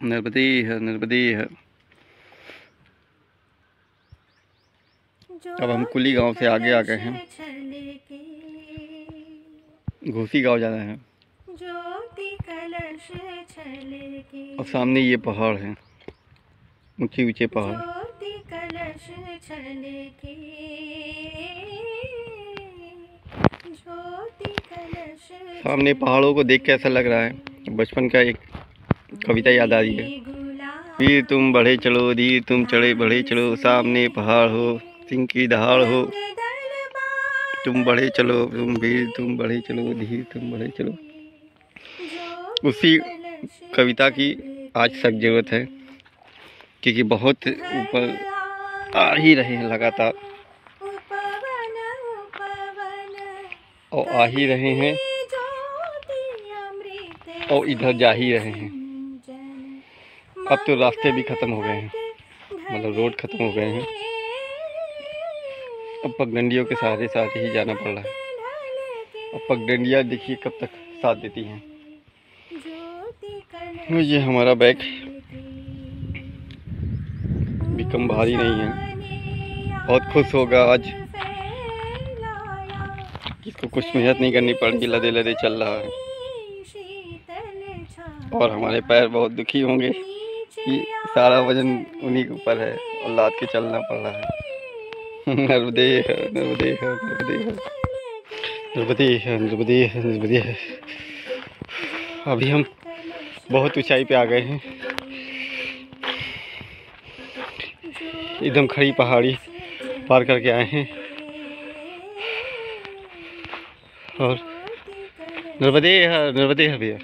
नर्मदे है, नर्मदे है। अब हम कुली गांव से आगे आ गए हैं, घोसी गांव जाना है। और सामने ये पहाड़ हैं, ऊंचे ऊंचे पहाड़। सामने पहाड़ों को देख के ऐसा लग रहा है बचपन का एक कविता याद आ रही है। वीर तुम बढ़े चलो, धीर तुम चढ़े बढ़े चलो, सामने पहाड़ हो सिंह की दहाड़ हो। तुम बढ़े चलो, तुम वीर तुम बढ़े चलो, धीर तुम बढ़े चलो। उसी कविता की आज सख्त जरूरत है, क्योंकि बहुत ऊपर आ ही रहे हैं लगातार, और आ ही रहे हैं और इधर जा ही रहे हैं। अब तो रास्ते भी ख़त्म हो गए हैं, मतलब रोड ख़त्म हो गए हैं। अब पगडंडियों के सहारे सहारे ही जाना पड़ रहा है। अब पगडंडियाँ देखिए कब तक साथ देती हैं। ये हमारा बैग भी कम भारी नहीं है, बहुत खुश होगा आज। इसको कुछ मेहनत नहीं करनी पड़ेगी, लदे लदे चल रहा है। और हमारे पैर बहुत दुखी होंगे कि सारा वजन उन्हीं के ऊपर है और लाद के चलना पड़ रहा है। नर्मदे है, नर्मदे है, नर्मदे है, नर्मदे है, नर्मदे है, नर्मदे है। अभी हम बहुत ऊंचाई पे आ गए हैं, एकदम खड़ी पहाड़ी पार करके आए हैं। और नर्मदे है, नर्मदे है भैया।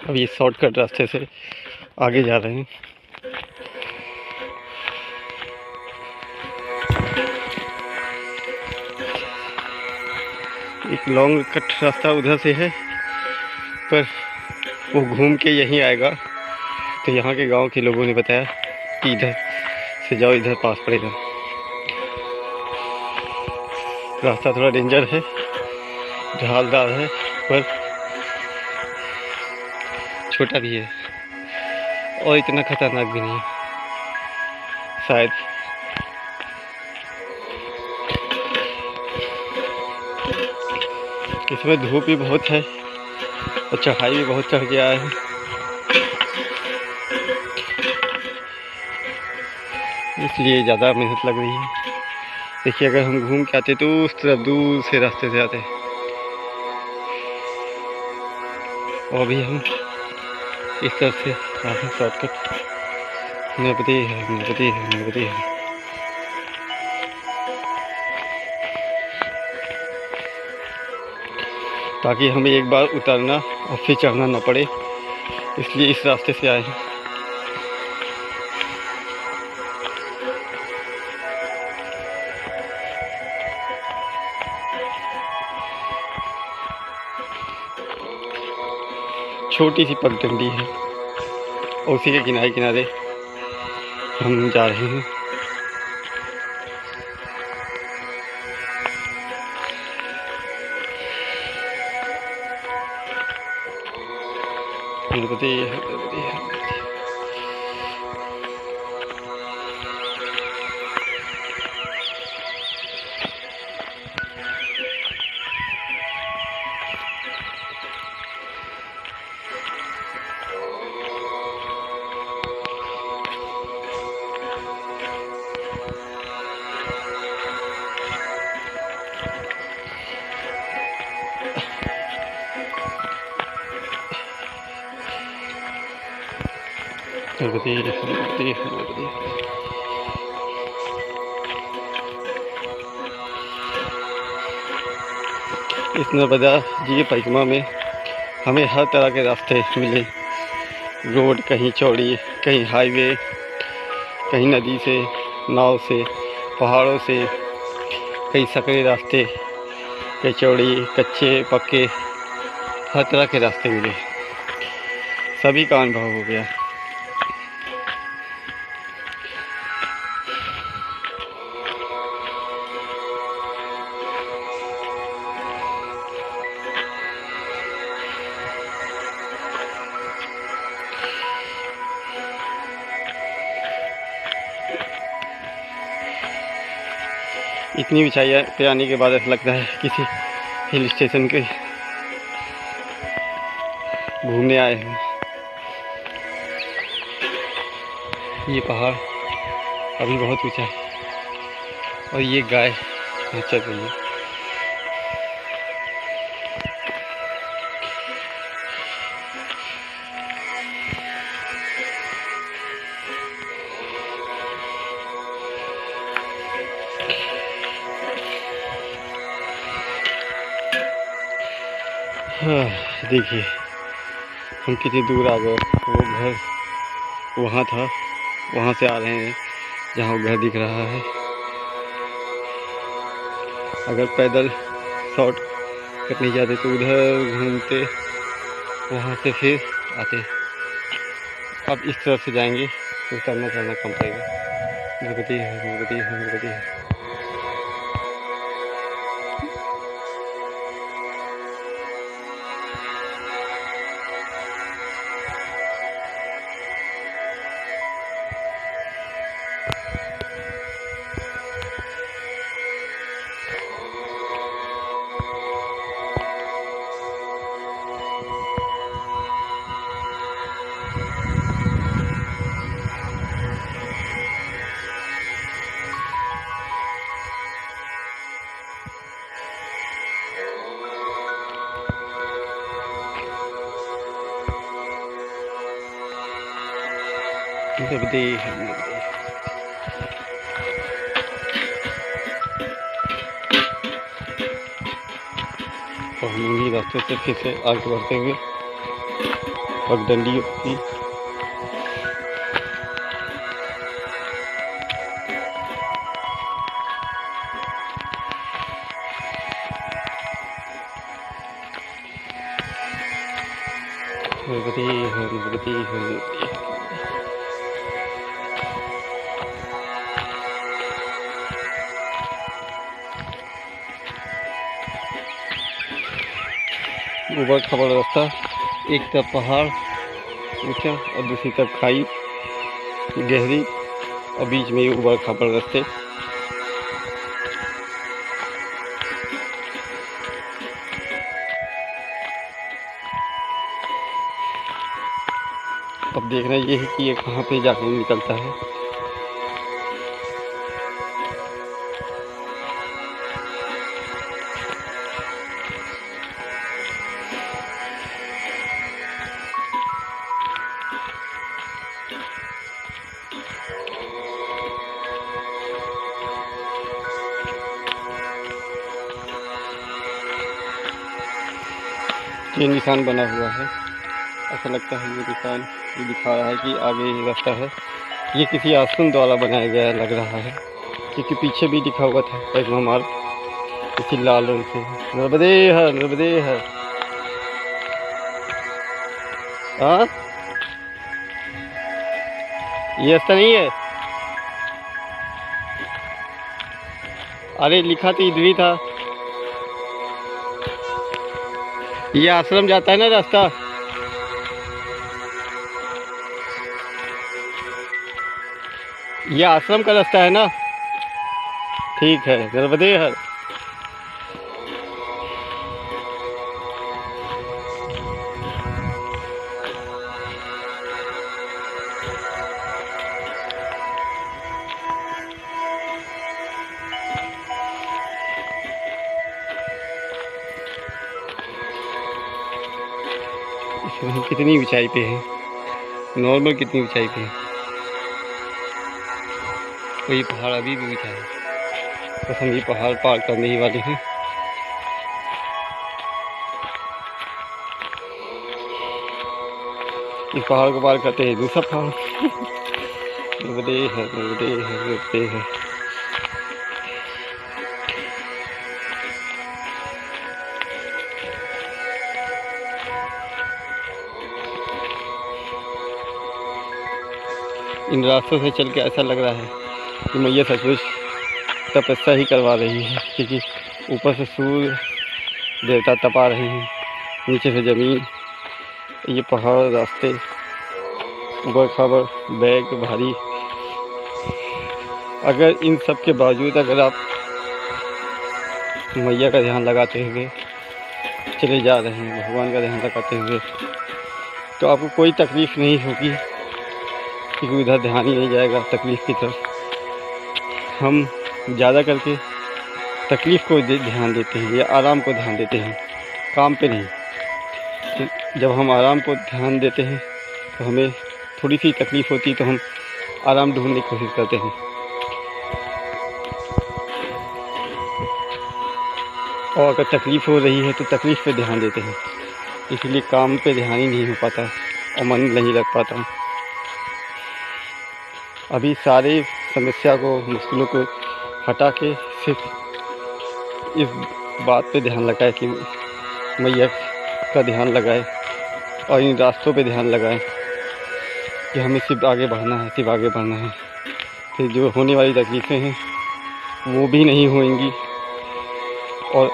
अब ये शॉर्टकट रास्ते से आगे जा रहे हैं। एक लॉन्ग कट रास्ता उधर से है, पर वो घूम के यहीं आएगा। तो यहाँ के गांव के लोगों ने बताया कि इधर से जाओ, इधर पास पड़ेगा। रास्ता थोड़ा डेंजर है, ढालदार है, पर छोटा भी है और इतना खतरनाक भी नहीं है शायद। इसमें धूप भी बहुत है और चढ़ाई भी बहुत चढ़ गया है, इसलिए ज़्यादा मेहनत लग रही है। देखिए अगर हम घूम के आते तो उस तरफ दूर से रास्ते से आते, और अभी हम इस तरफ से आते शॉर्टकट। नर्मदे है, नर्मदे है, नर्मदे है। ताकि हमें एक बार उतरना और फिर चढ़ना ना पड़े, इसलिए इस रास्ते से आए हैं। छोटी सी पगडंडी है और उसी के किनारे किनारे हम जा रहे हैं। नर्मदे है, नर्मदे है। नर्मदे है, नर्मदे है, नर्मदे है। इस नर्मदा जी की परिक्रमा में हमें हर तरह के रास्ते मिले। रोड कहीं चौड़ी, कहीं हाईवे, कहीं नदी से, नाव से, पहाड़ों से, कहीं सकरे रास्ते, कहीं चौड़ी, कच्चे, पक्के, हर तरह के रास्ते मिले। सभी का अनुभव हो गया। इतनी ऊंचाई पे आने के बाद ऐसा लगता है किसी हिल स्टेशन के घूमने आए हैं। ये पहाड़ अभी बहुत ऊंचा है और ये गाय चल रही है। देखिए हम कितनी दूर आ गए। वो घर वहाँ था, वहाँ से आ रहे हैं जहाँ वो घर दिख रहा है। अगर पैदल शॉर्ट कटने जाते तो उधर घूमते, वहाँ से फिर आते। अब इस तरफ से जाएंगे तो चलना कम पड़ेगा। गणपति है, गणपति है, गणपति है। गणपति और मुंगी रास्ते से फिर से आगे बढ़ते हुए पगडंडी की गणपति ऊबड़ खाबड़ रास्ता, एक तरफ पहाड़ ऊंचा और दूसरी तरफ खाई गहरी और बीच में ऊबड़ खाबड़ रास्ते। अब देखना ये है कि ये कहाँ पे जाकर निकलता है। ये निशान बना हुआ है, ऐसा लगता है ये निशान ये दिखा रहा है कि आगे ये रास्ता है। ये किसी आश्रम द्वारा बनाया गया लग रहा है, क्योंकि पीछे भी लिखा हुआ था पैगमा मार्ग, इसी लाल रंग से। नर्मदे है, नर्मदे है। हाँ ये रास्ता नहीं है। अरे लिखा तो इधर ही था। ये आश्रम जाता है ना रास्ता। ये आश्रम का रास्ता है ना। ठीक है, नर्मदे हर। कितनी ऊंचाई पे है, नॉर्मल कितनी ऊंचाई पे है। कोई पहाड़ अभी भी ऊंचा है, बस हम ये पहाड़ पार करने ही वाले हैं। इस पहाड़ को पार करते हैं दूसरा पहाड़। नर्मदे है, नर्मदे है, नर्मदे है। इन रास्तों से चल के ऐसा लग रहा है कि मैया सचमुच तपस्या ही करवा रही है, क्योंकि ऊपर से सूर्य देवता तपा रहे हैं, नीचे से ज़मीन, ये पहाड़, रास्ते, ऊबड़ खाबड़, बैग भारी। अगर इन सब के बावजूद अगर आप मैया का ध्यान लगाते हुए चले जा रहे हैं, भगवान का ध्यान लगाते हुए, तो आपको कोई तकलीफ़ नहीं होगी क्योंकि उधर ध्यान ही नहीं जाएगा तकलीफ़ की तरफ। हम ज़्यादा करके तकलीफ़ को ध्यान देते हैं या आराम को ध्यान देते हैं, काम पे नहीं। तो जब हम आराम को ध्यान देते हैं तो हमें थोड़ी सी तकलीफ़ होती है तो हम आराम ढूंढने की कोशिश करते हैं, और अगर तकलीफ़ हो रही है तो तकलीफ़ पे ध्यान देते हैं। इसलिए काम पे ध्यान ही नहीं हो पाता और मन नहीं लग पाता। अभी सारे समस्या को, मुश्किलों को हटा के सिर्फ इस बात पे ध्यान लगाए कि मैया का ध्यान लगाए और इन रास्तों पे ध्यान लगाए कि हमें सिर्फ आगे बढ़ना है, सिर्फ आगे बढ़ना है। फिर जो होने वाली तकलीफ़ें हैं वो भी नहीं होंगी और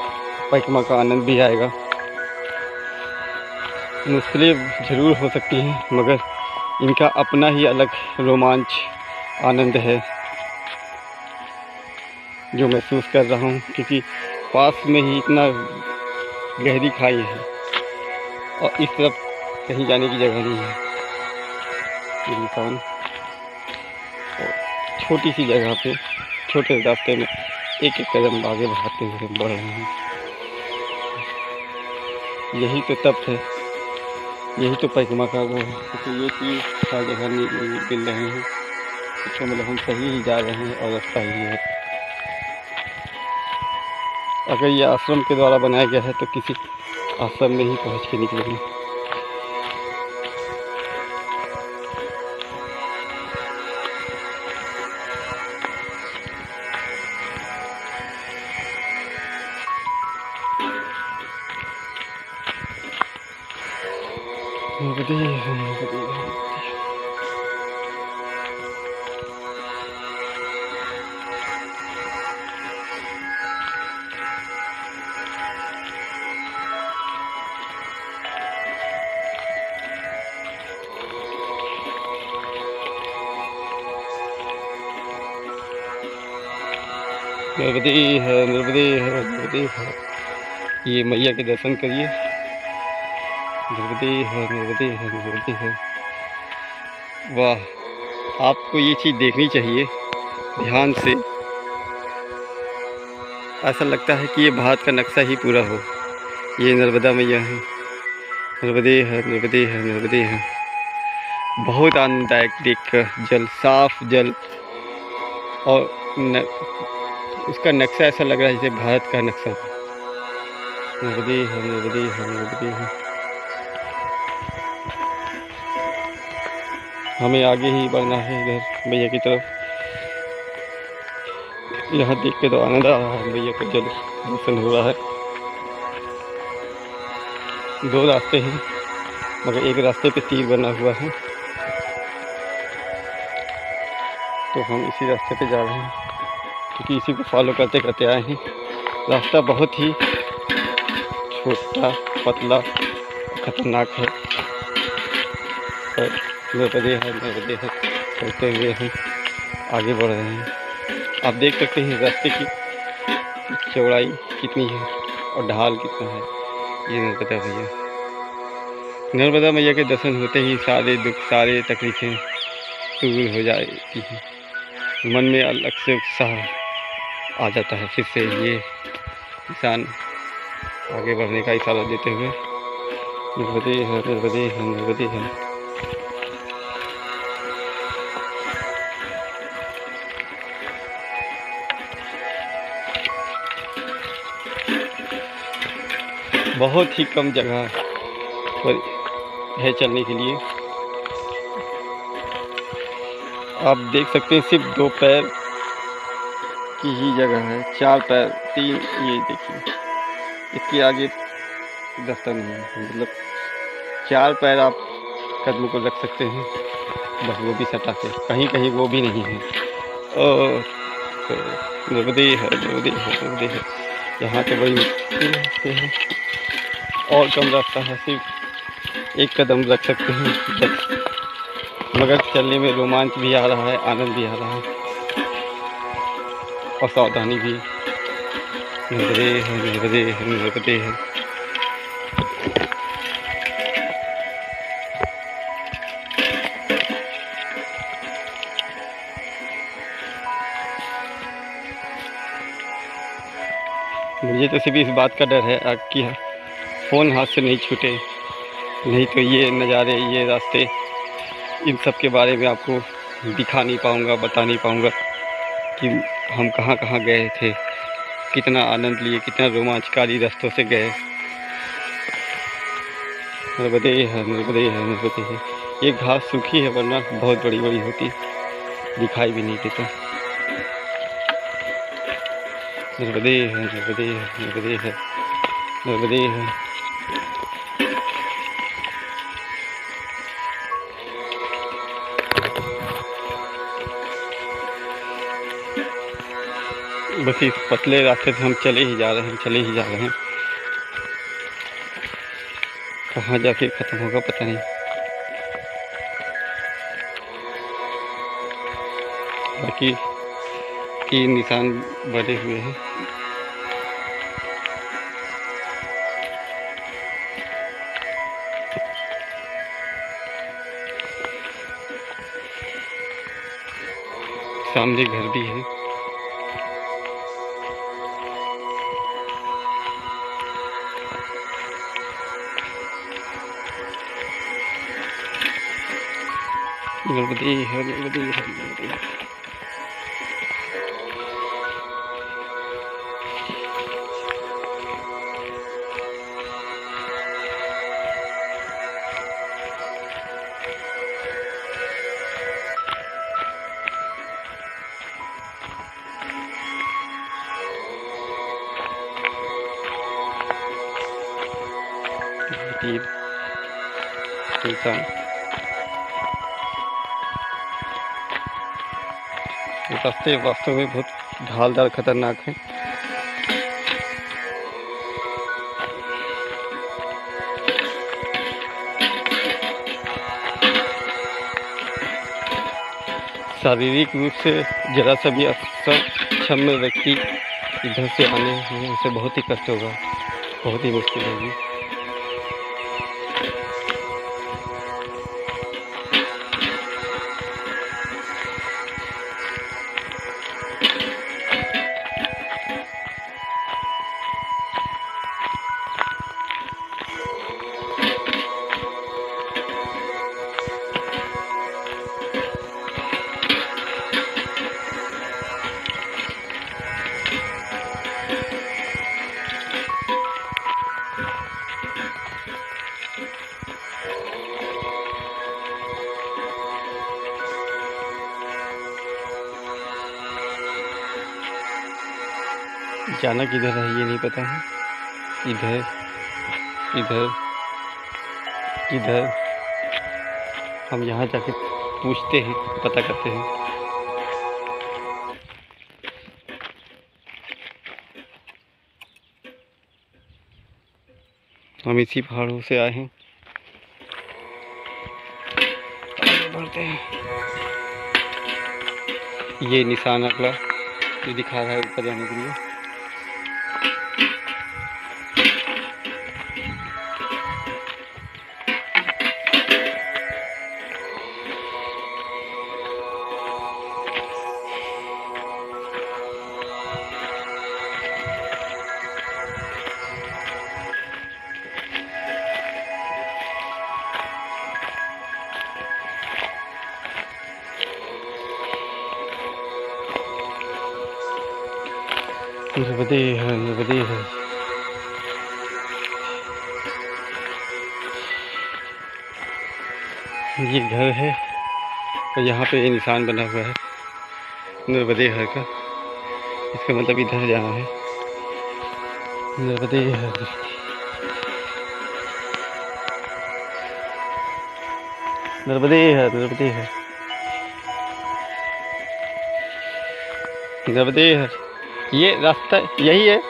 परिक्रमा का आनंद भी आएगा। मुश्किलें ज़रूर हो सकती हैं मगर इनका अपना ही अलग रोमांच, आनंद है जो महसूस कर रहा हूँ, क्योंकि पास में ही इतना गहरी खाई है और इस तरफ कहीं जाने की जगह नहीं है। इंसान छोटी सी जगह पे, छोटे रास्ते में एक एक कदम आगे बढ़ाते हुए बढ़ रहे हैं। यही तो तप है, यही तो परिक्रमा का वो है, क्योंकि ये चीज़ हर जगह मिल रहे हैं, तो मतलब हम सही ही जा रहे हैं और रास्ता ही है। अगर ये आश्रम के द्वारा बनाया गया है तो किसी आश्रम में ही पहुँच के निकलेंगे। नर्मदे है, नर्मदे है, नर्मदे है। ये मैया के दर्शन करिए। नर्मदे है, नर्मदे है, नर्मदे है। वाह, आपको ये चीज़ देखनी चाहिए ध्यान से। ऐसा लगता है कि ये भारत का नक्शा ही पूरा हो। ये नर्मदा मैया है। नर्मदे है, नर्मदे है, नर्मदे है। बहुत आनंददायक देखकर, जल, साफ जल, और उसका नक्शा ऐसा लग रहा है जैसे भारत का नक्शा। नर्मदे है, नर्मदे है, नर्मदे है। हमें आगे ही बढ़ना है इधर मैया की तरफ। यहाँ देख के तो आनंद आ रहा है, मैया का जल दर्शन हो रहा है। दो रास्ते हैं मगर एक रास्ते पे तीर बना हुआ है, तो हम इसी रास्ते पे जा रहे हैं क्योंकि इसी को फॉलो करते करते आए हैं। रास्ता बहुत ही छोटा, पतला, खतरनाक है, और नर्मदे है, नर्मदे है चलते हुए हम आगे बढ़ रहे हैं। आप देख सकते हैं रास्ते की चौड़ाई कितनी है और ढाल कितना है। ये नर्मदा मैया, नर्मदा मैया के दर्शन होते ही सारे दुख, सारे तकलीफ़ें दूर हो जाती हैं। मन में अलग से उत्साह आ जाता है। फिर से ये इंसान आगे बढ़ने का इशारा देते हुए नर्मदे है, नर्मदे है, नर्मदे है। बहुत ही कम जगह पर है चलने के लिए। आप देख सकते हैं सिर्फ 2 पैर की ही जगह है, 4 पैर, 3, ये देखिए, इसके आगे रास्ता नहीं है। मतलब 4 पैर आप कदम को रख सकते हैं, बस वो भी सटा के, कहीं कहीं वो भी नहीं है। और नर्मदे है, नर्मदे है, नर्मदे है। यहाँ तो बड़ी मुश्किल है और कम रास्ता है, सिर्फ 1 कदम रख सकते हैं बस, मगर चलने में रोमांच भी आ रहा है, आनंद भी आ रहा है और सावधानी भी नर्मदे है, नर्मदे है, नर्मदे है। मुझे तो सिर्फ इस बात का डर है कि फ़ोन हाथ से नहीं छूटे, नहीं तो ये नज़ारे, ये रास्ते, इन सब के बारे में आपको दिखा नहीं पाऊँगा, बता नहीं पाऊँगा कि हम कहाँ कहाँ गए थे, कितना आनंद लिए, कितना रोमांचकारी रास्तों से गए। नर्मदे है, नर्मदे है, नर्मदे है। ये घास सूखी है, वरना बहुत बड़ी बड़ी होती, दिखाई भी नहीं देता। नर्मदे है, नर्मदे है, नर्मदे है, नर्मदे है। बस इस पतले रास्ते से हम चले ही जा रहे हैं, चले ही जा रहे हैं। कहाँ जाके ख़त्म होगा पता नहीं। बाकी की निशान बने हुए हैं। सामने घर भी है। नर्मदे है, नर्मदे है, नर्मदे है। तीर इंसान रास्ते वास्तव में बहुत ढालदार खतरनाक है। शारीरिक रूप से जरा सा भी अक्षम व्यक्ति इधर से आने में उसे बहुत ही कष्ट होगा, बहुत ही मुश्किल होगी। जाना किधर है ये नहीं पता है। इधर इधर इधर हम यहाँ जाके पूछते हैं, पता करते हैं। हम इसी पहाड़ों से आए हैं, आगे बढ़ते हैं। ये निशान अगला जो दिखा रहा है ऊपर जाने के लिए। नर्मदे है, नर्मदे है। ये घर है और यहाँ पे ये निशान बना हुआ है नर्मदे हर का। इसका मतलब इधर जाना है। नर्मदे हर, नर्मदे हर, नर्मदे हर, नर्मदे हर। ये रास्ता यही है।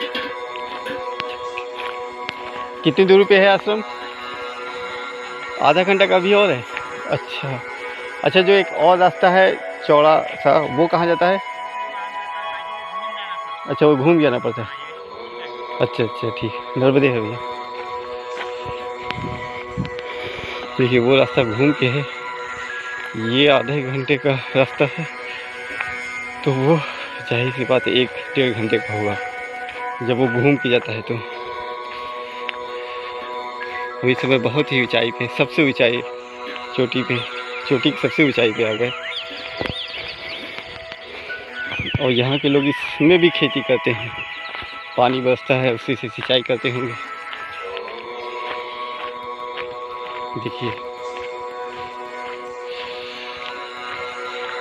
कितनी दूरी पे है आश्रम? आधा घंटा का भी और है। अच्छा अच्छा, जो एक और रास्ता है चौड़ा सा, वो कहाँ जाता है? अच्छा, वो घूम जाना पड़ता है। अच्छा अच्छा ठीक, नर्मदे है भैया। देखिए वो रास्ता घूम के है, ये आधे घंटे का रास्ता है, तो वो जाहिर सी बात 1-1.5 घंटे का होगा जब वो घूम के जाता है। तो अभी समय बहुत ही ऊंचाई पे, सबसे ऊंचाई चोटी पे, चोटी की सबसे ऊंचाई पे आ गए। और यहाँ के लोग इसमें भी खेती करते हैं, पानी बरसता है उसी से सिंचाई करते होंगे। देखिए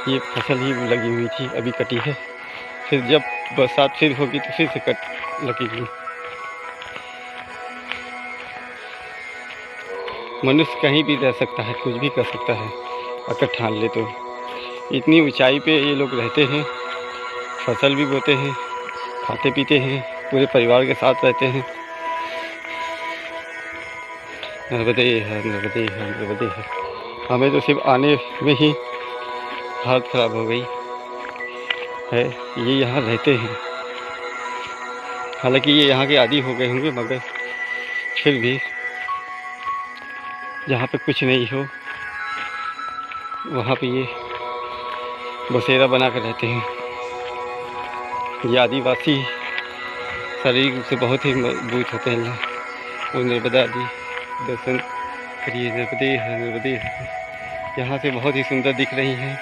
ये फसल ही लगी हुई थी, अभी कटी है, फिर जब बरसात फिर होगी तो फिर से कट लगेगी। मनुष्य कहीं भी रह सकता है, कुछ भी कर सकता है अगर ठान ले तो। इतनी ऊंचाई पे ये लोग रहते हैं, फसल भी बोते हैं, खाते पीते हैं, पूरे परिवार के साथ रहते हैं। नर्मदे है, नर्मदे है, नर्मदे है। हमें तो सिर्फ आने में ही हालत ख़राब हो गई है। ये यहाँ रहते हैं, हालांकि ये यहाँ के आदी हो गए होंगे, मगर फिर भी जहाँ पे कुछ नहीं हो वहाँ पे ये बसेरा बना कर रहते हैं। ये आदिवासी शारीरिक रूप से बहुत ही मजबूत होते हैं। वो नर्मदा जी दर्शन करिए, नर्मदे है, नर्मदे है। यहाँ से बहुत ही सुंदर दिख रही हैं,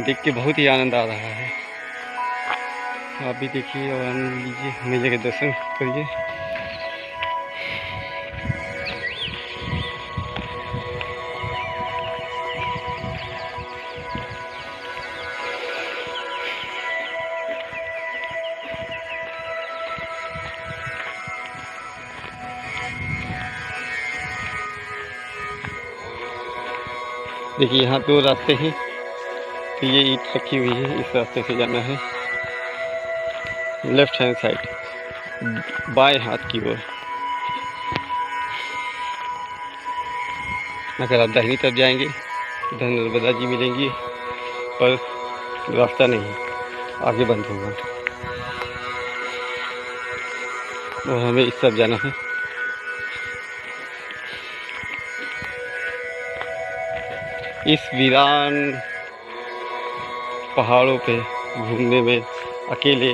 देख के बहुत ही आनंद आ रहा है। आप भी देखिए और आनंद लीजिए, मैया के दर्शन करिए। देखिए यहाँ 2 रास्ते हैं, तो ये ईंट रखी हुई है, इस रास्ते से जाना है लेफ्ट हैंड साइड, बाएं हाथ की ओर। अगर आप दाहिनी तरफ जाएंगे इधर नर्मदा जी मिलेंगी, पर रास्ता नहीं, आगे बंद होगा और हमें इस तरफ जाना है। इस वीरान पहाड़ों पे घूमने में अकेले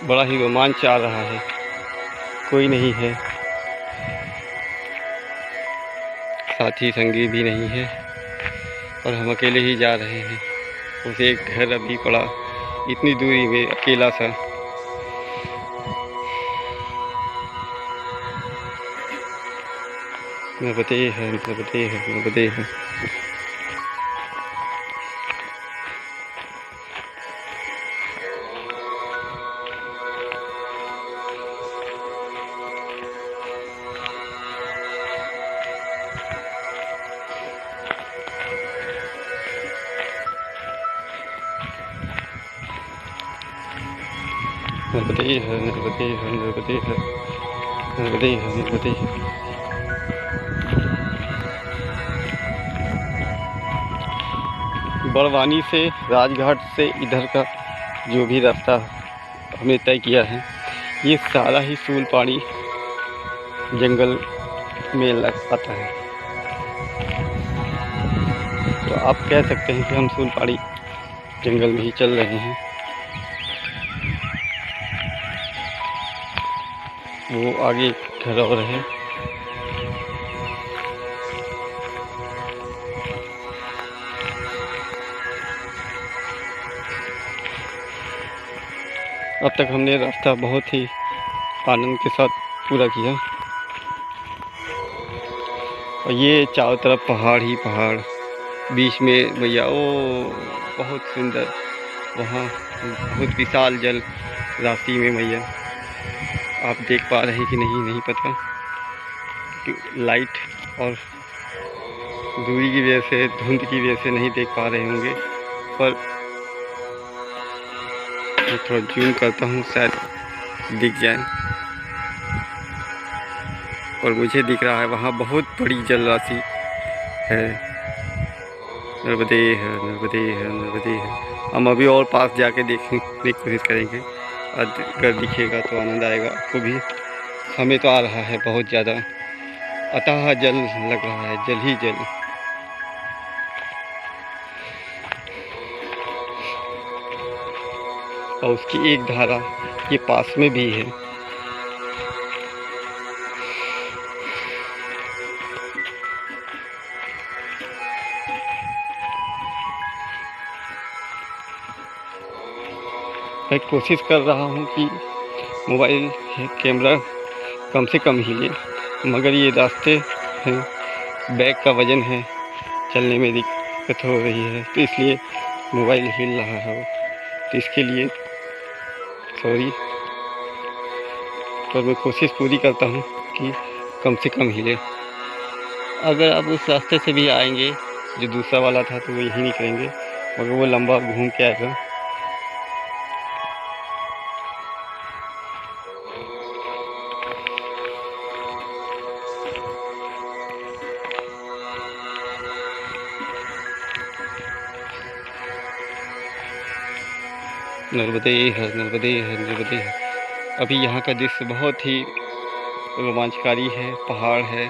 बड़ा ही रोमांच आ रहा है। कोई नहीं है, साथी संगी भी नहीं है, और हम अकेले ही जा रहे हैं। उसे एक घर अभी पड़ा इतनी दूरी में, अकेला सा। नर्मदे है, नर्मदे है, नर्मदे है। नर्मदे है, नर्मदे है, नर्मदे है, नर्मदे है, नर्मदे है। बड़वानी से, राजघाट से इधर का जो भी रास्ता हमने तय किया है, ये सारा ही सूलपाड़ी जंगल में लग आता है। तो आप कह सकते हैं कि हम सूलपाड़ी जंगल में ही चल रहे हैं। वो आगे घर और है। अब तक हमने रास्ता बहुत ही आनंद के साथ पूरा किया, और ये चारों तरफ पहाड़ ही पहाड़, बीच में भैया ओ बहुत सुंदर, वहाँ बहुत विशाल जल राशि में मैया। आप देख पा रहे हैं कि नहीं पता, लाइट और दूरी की वजह से, धुंध की वजह से नहीं देख पा रहे होंगे, पर मैं थोड़ा जूम करता हूँ, शायद दिख जाए। और मुझे दिख रहा है वहाँ बहुत बड़ी जल राशि है। नर्मदे है, नर्मदे है, नर्मदे है। हम अभी और पास जाके देखने की कोशिश करेंगे। अगर दिखेगा तो आनंद आएगा आपको भी। हमें तो आ रहा है बहुत ज़्यादा, अतः जल लग रहा है, जल ही जल। और उसकी एक धारा ये पास में भी है। मैं कोशिश कर रहा हूँ कि मोबाइल कैमरा कम से कम हिले, मगर ये रास्ते हैं, बैग का वज़न है, चलने में दिक्कत हो रही है, तो इसलिए मोबाइल हिल रहा है। तो इसके लिए सॉरी, पर मैं कोशिश पूरी करता हूँ कि कम से कम हिले। अगर आप उस रास्ते से भी आएंगे जो दूसरा वाला था तो वो यही निकलेंगे, मगर वो लंबा घूम के आएगा। नर्मदे है, नर्मदे है, नर्मदे है। अभी यहाँ का दृश्य बहुत ही रोमांचकारी है, पहाड़ है,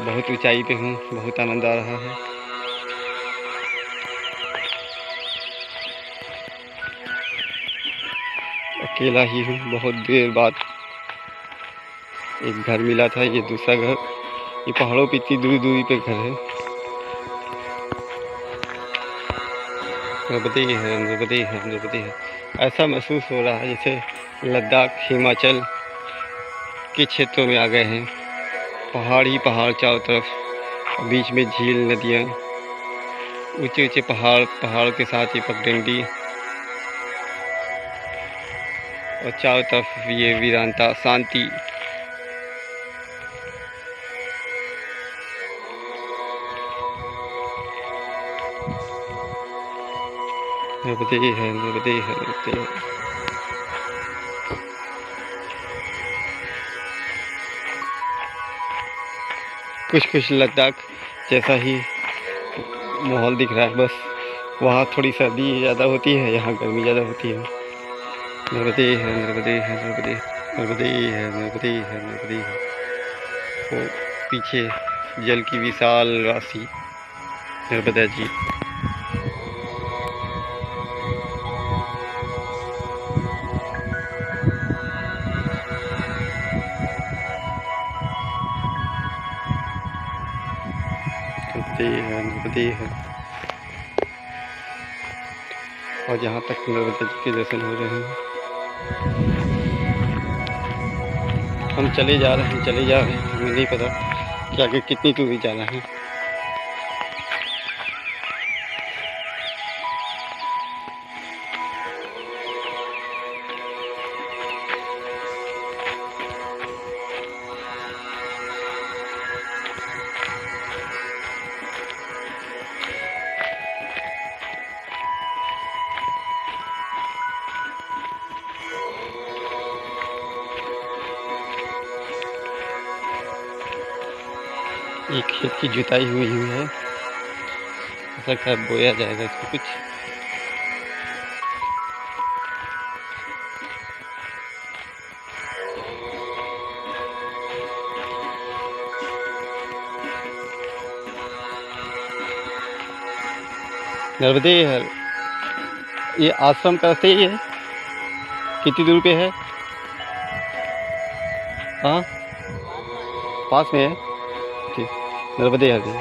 बहुत ऊंचाई पे हूँ, बहुत आनंद आ रहा है। अकेला ही हूँ, बहुत देर बाद एक घर मिला था, ये दूसरा घर। ये पहाड़ों पे इतनी दूरी दूरी पे घर है। नर्मदे है, नर्मदे है, नर्मदे है। ऐसा महसूस हो रहा है जैसे लद्दाख, हिमाचल के क्षेत्रों में आ गए हैं। पहाड़ ही पहाड़ चारों तरफ, बीच में झील, नदियाँ, ऊंचे ऊंचे पहाड़, पहाड़ों के साथ ये पगडंडी, और चारों तरफ ये वीरानता, शांति। नर्मदे है, नर्मदे है, नर्मदे है। कुछ कुछ लद्दाख जैसा ही माहौल दिख रहा है, बस वहाँ थोड़ी सर्दी ज़्यादा होती है, यहाँ गर्मी ज़्यादा होती है। नर्मदे है, नर्मदे है, नर्मदे, नर्मदे है, नर्मदे है, नर्मदे है। वो पीछे जल की विशाल राशि, नर्मदा जी। नर्मदे है, नर्मदे है। और जहाँ तक नर्मदा जी के दर्शन हो रहे हैं, हम चले जा रहे हैं, चले जा रहे हैं। हमें नहीं पता कि आगे कितनी दूरी जाना है। एक खेत की जुताई हुई है, ऐसा क्या बोया जाएगा इसको कुछ। नर्मदे है, ये आश्रम का रास्ता ही है। कितनी दूर पे है? हाँ, पास में है। ठीक, नर्मदे है।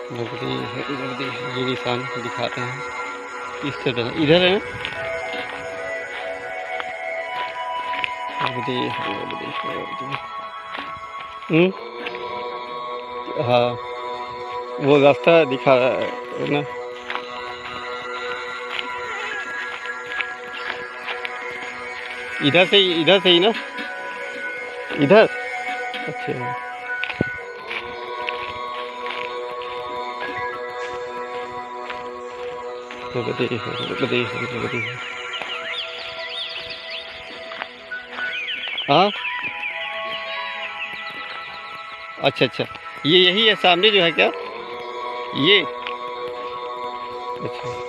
ये निशान दिखाते हैं इस तरह, इधर है हाँ, वो रास्ता दिखा रहा है ना। इधर से ही ना, इधर। अच्छा, हाँ, अच्छा अच्छा, ये यही है सामने जो है क्या ये? अच्छा,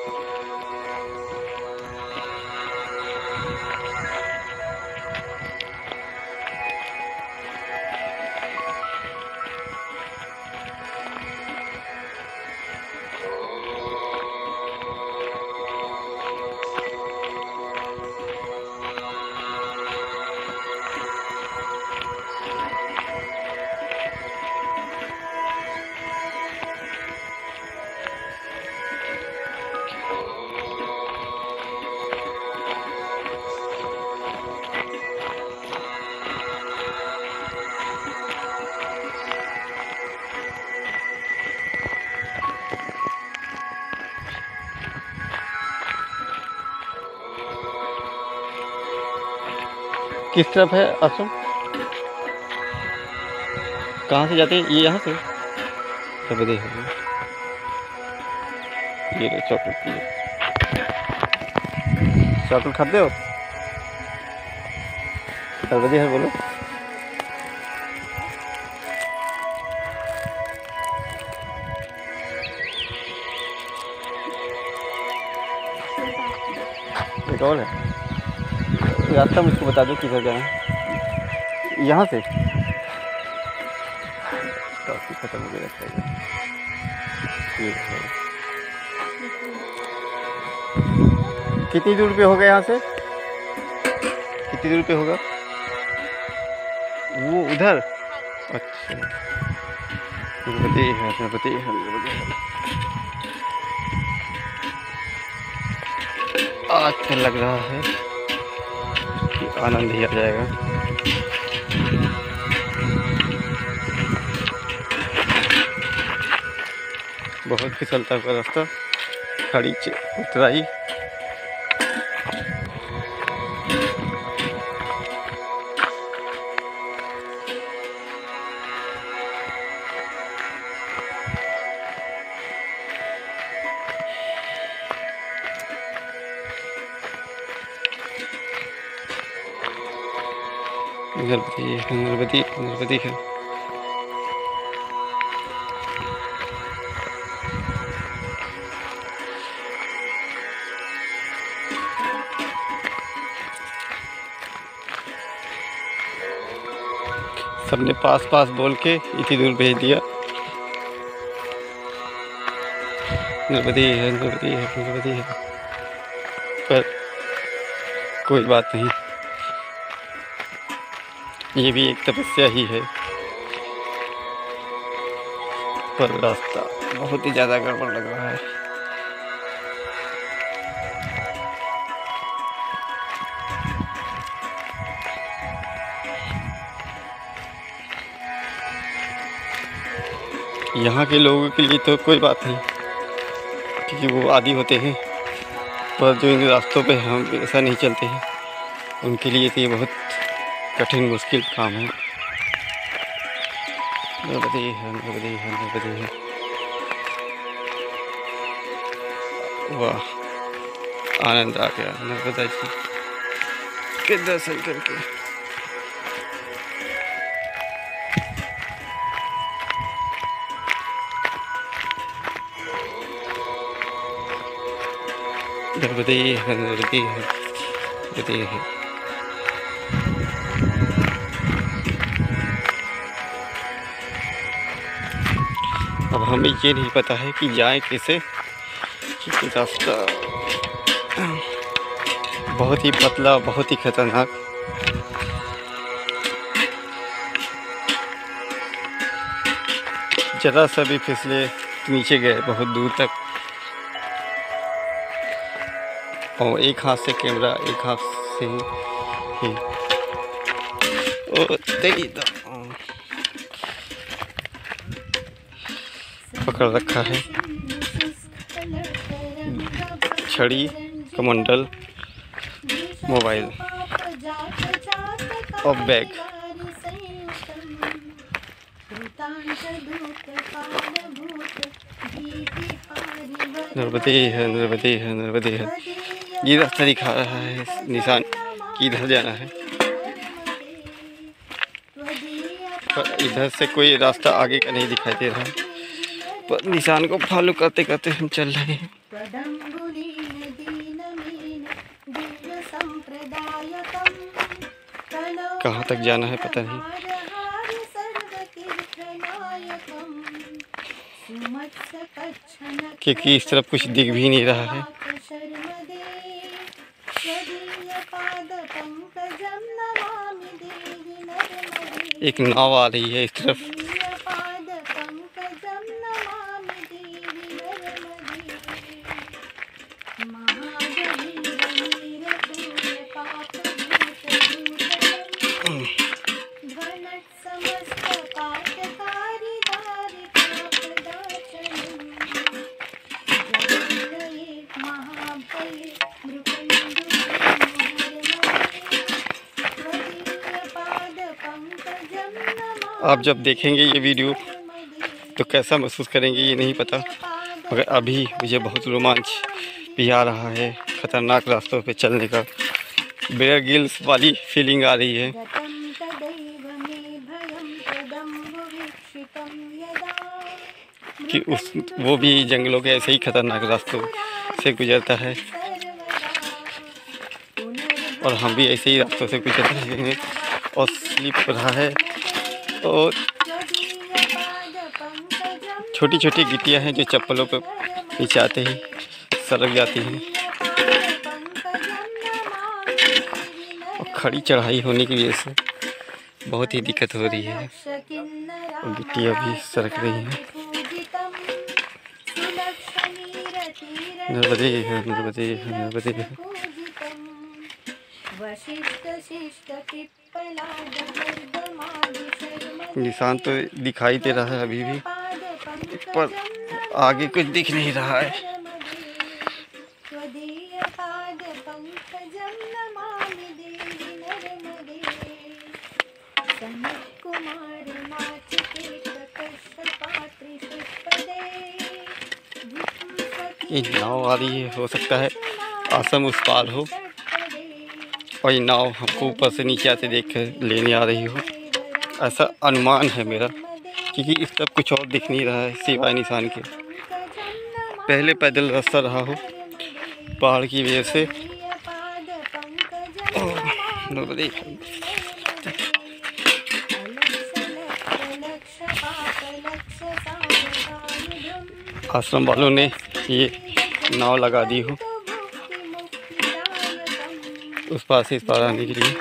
किस तरफ है आश्रम? कहाँ से जाते हैं ये? यहाँ से सब देखो, ये लो चॉकलेट, चॉकलेट खाते हो? सर्वदे है बोलो। एक और है, रास्ता मुझको बता दो किधर जाना है। यहाँ से काफी खत्म हो गया रास्ता। कितनी दूर पे होगा यहाँ से? कितनी दूर पे होगा वो उधर? अच्छा, आज तो लग रहा है कि आनंद ही आ जाएगा। बहुत फिसलता हुआ रास्ता, खड़ी उतराई। गणपति है। सबने पास पास बोल के इतनी दूर भेज दिया। गणपति है, पर कोई बात नहीं, ये भी एक तपस्या ही है। पर रास्ता बहुत ही ज़्यादा गड़बड़ लग रहा है। यहाँ के लोगों के लिए तो कोई बात नहीं, क्योंकि वो आदी होते हैं, पर जो इन रास्तों पे हम ऐसा नहीं चलते हैं, उनके लिए तो ये बहुत कठिन मुश्किल काम है। गणपति है। वाह, आनंद आ गया नर्मदा जी के दर्शन करके। गणपति है। अब हमें ये नहीं पता है कि जाए कैसे, क्योंकि रास्ता बहुत ही पतला, बहुत ही खतरनाक। जरा सा भी फिसले नीचे गए बहुत दूर तक, और एक हाथ से कैमरा, एक हाथ से ही ओ तेरी पकड़ रखा है। छड़ी, कमंडल, मोबाइल और बैग। नर्मदे है, नर्मदे है, नर्मदे है। ये रास्ता दिखा रहा है निशान कि इधर जाना है, पर इधर से कोई रास्ता आगे का नहीं दिखाई दे रहा, पर निशान को फॉलो करते करते हम चल रहे हैं। कहाँ तक जाना है पता नहीं, क्योंकि इस तरफ कुछ दिख भी नहीं रहा है। एक नाव आ रही है इस तरफ। आप जब देखेंगे ये वीडियो तो कैसा महसूस करेंगे ये नहीं पता, मगर अभी मुझे बहुत रोमांच भी आ रहा है। खतरनाक रास्तों पे चलने का बेयर गिल्स वाली फीलिंग आ रही है कि वो भी जंगलों के ऐसे ही खतरनाक रास्तों से गुजरता है, और हम भी ऐसे ही रास्तों से गुजर रहे हैं और स्लिप रहा है। और छोटी छोटी गिट्टियां हैं जो चप्पलों पर नीचे आते ही सरक जाती हैं, और खड़ी चढ़ाई होने की वजह से बहुत ही दिक्कत हो रही है और गिट्टियां भी सरक रही हैं। नर्मदे है, नर्मदे है, नर्मदे है। निशान तो दिखाई दे रहा है अभी भी, पर आगे कुछ दिख नहीं रहा है। ये नाव आ रही है, हो सकता है आसम उस पार हो और ये नाव हमको ऊपर से नीचे आते देख कर लेने आ रही हो, ऐसा अनुमान है मेरा, क्योंकि इस तरफ कुछ और दिख नहीं रहा है सिवाय निशान के। पहले पैदल रास्ता रहा हो पहाड़ की वजह से। आश्रम वालों ने ये नाव लगा दी हो उस पार से इस पार आने के लिए।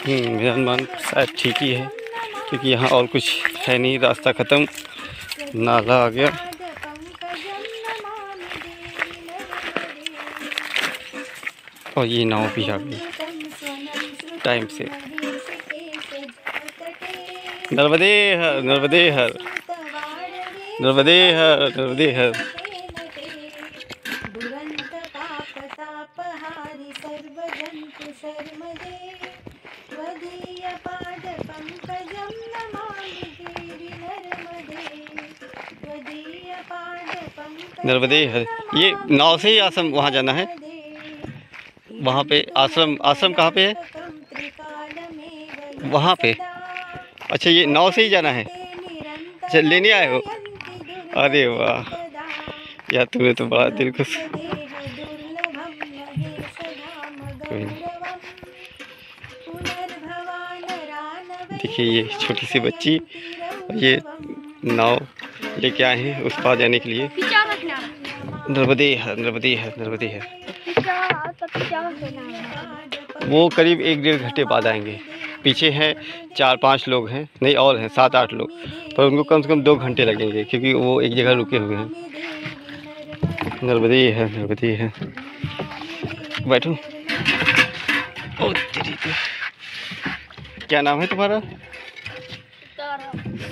मेरा अनुमान शायद ठीक ही है, क्योंकि यहाँ और कुछ है नहीं, रास्ता ख़त्म, नाला आ गया। और ये नाव भी आ गई टाइम से। नर्मदे हर, नर्मदे हर, नर्मदे हर, नर्मदे हर। नर्मदे हर। ये नाव से ही आश्रम वहाँ जाना है, वहाँ पे आश्रम। आश्रम कहाँ पे है? वहाँ पे। अच्छा, ये नाव से ही जाना है। अच्छा, लेने आए हो? अरे वाह यार, तुम्हें तो बड़ा दिल खुश। देखिए ये छोटी सी बच्ची, ये नाव लेके आए हैं उस पार जाने के लिए। नर्मदे है, नर्मदे है, नर्मदे है। वो करीब 1-1.5 घंटे बाद आएंगे। पीछे हैं 4-5 लोग हैं, नहीं और हैं 7-8 लोग, पर उनको कम से कम 2 घंटे लगेंगे क्योंकि वो एक जगह रुके हुए हैं। नर्मदे है, नर्मदे है। बैठो। ओ तेरी तो। क्या नाम है तुम्हारा?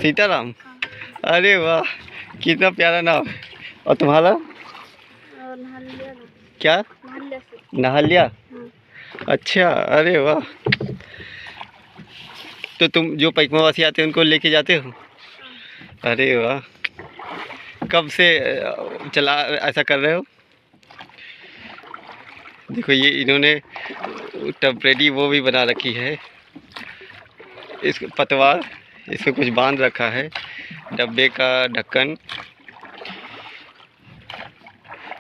सीताराम। अरे वाह, कितना प्यारा नाम है। और तुम्हारा क्या? नहालिया। अच्छा, अरे वाह। तो तुम जो पैकमावासी आते हैं उनको लेके जाते हो? अरे वाह, कब से चला ऐसा कर रहे हो? देखो ये इन्होंने टेम्परेरी वो भी बना रखी है, इस पतवार, इसमें कुछ बांध रखा है, डब्बे का ढक्कन,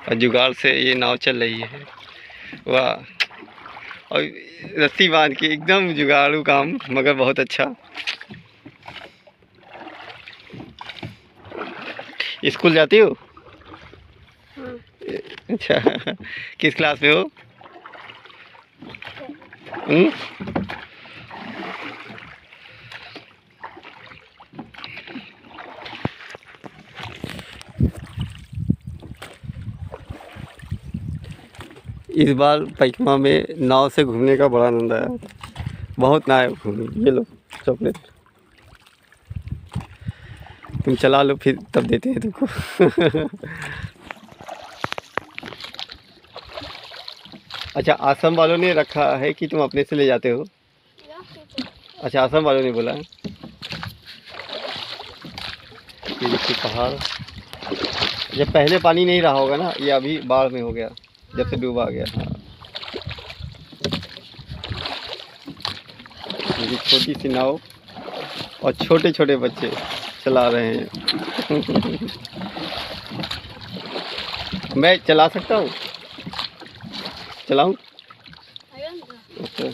और जुगाड़ से ये नाव चल रही है। वाह, और रस्सी बांध के, एकदम जुगाड़ू काम, मगर बहुत अच्छा। स्कूल जाती हो? अच्छा, किस क्लास में हो? इस बार पैकमा में नाव से घूमने का बड़ा आनंद आया, बहुत नाव घूमी। ये लो चॉकलेट, तुम चला लो फिर तब देते हैं तुमको। अच्छा, आश्रम वालों ने रखा है कि तुम अपने से ले जाते हो? अच्छा, आश्रम वालों ने बोला है। ये देखिए पहाड़, जब पहले पानी नहीं रहा होगा ना, ये अभी बाढ़ में हो गया जब से डूबा गया। हाँ, ये छोटी सी नाव और छोटे छोटे बच्चे चला रहे हैं। मैं चला सकता हूँ? चलाऊँ? अच्छा।